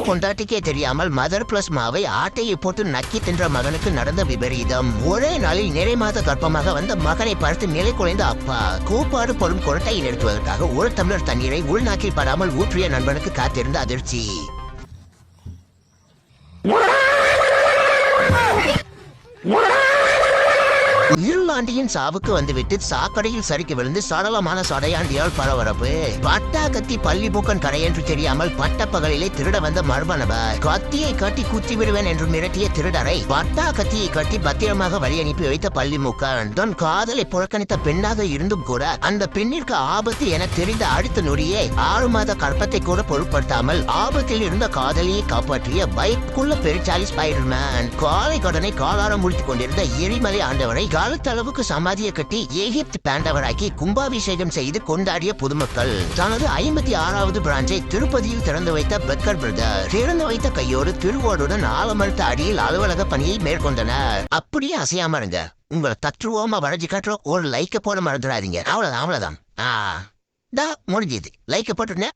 கொண்டாட்டிக்கே தெரியாமல் mother plus மாவை ஆட்டையை போட்டு நக்கி தின்ற மகனுக்கு நடந்த விபரீதம். ஒரே நாளில் நிறை மாத கர்ப்பமாக வந்த மகனை பார்த்து நிலை குலைந்த அப்பா கூப்பாடு போடும் குரட்டையை நிறுத்துவதற்காக ஒரு டம்ளர் தண்ணீரை உள்நாக்கில் படாமல் ஊற்றிய நண்பனுக்கு காத்திருந்த அதிர்ச்சி. இருளாண்டியின் சாவுக்கு வந்துவிட்டு சாக்கடையில் சரிக்கு விழுந்து சடலமான சடையாண்டியால் பரபரப்பு. பட்டா கத்தி பள்ளி பூக்கன் கடை என்று தெரியாமல் பட்ட பகலிலே திருட வந்த மர்ம நபர் கத்தியை கட்டி குத்தி விடுவேன் என்று மிரட்டிய திருடரை பட்டா கத்தியை கட்டி பத்திரமாக வழி அனுப்பி வைத்த பள்ளி மூக்கன் தன் காதலை புறக்கணித்த பெண்ணாக இருந்தும் கூட அந்த பெண்ணிற்கு ஆபத்து என தெரிந்த அடுத்த நொடியே 6 மாத கற்பத்தை கூட பொருட்படுத்தாமல் ஆபத்தில் இருந்த காதலியை காப்பாற்றிய பைக்குள்ள பெருச்சாலி ஸ்பைடர்மேன். காலை கடனை காலாரம் முடித்துக் கொண்டிருந்த எரிமலை ஆண்டவரை காலத்தளவுக்கு சமாதியை கட்டி எகிப்து பாண்டவராக்கி கும்பாபிஷேகம் செய்து கொண்டாடிய பொதுமக்கள். தனது 56வது பிரான்ச்சை திருப்பதியில் திறந்து வைத்த பெக்கர் பிரதர் திறந்து வைத்த கையோடு திருவோடுடன் ஆலமரத்து அடியில் அலுவலக பணியை மேற்கொண்டனர். அப்படியே அசையாம இருங்க. உங்களை தற்றுவோமா வரைஞ்சு காட்டுறோம். ஒரு லைக்க போட மறந்துடாதீங்க. அவ்வளவுதான். முடிஞ்சது. லைக்க போட்டுருங்க.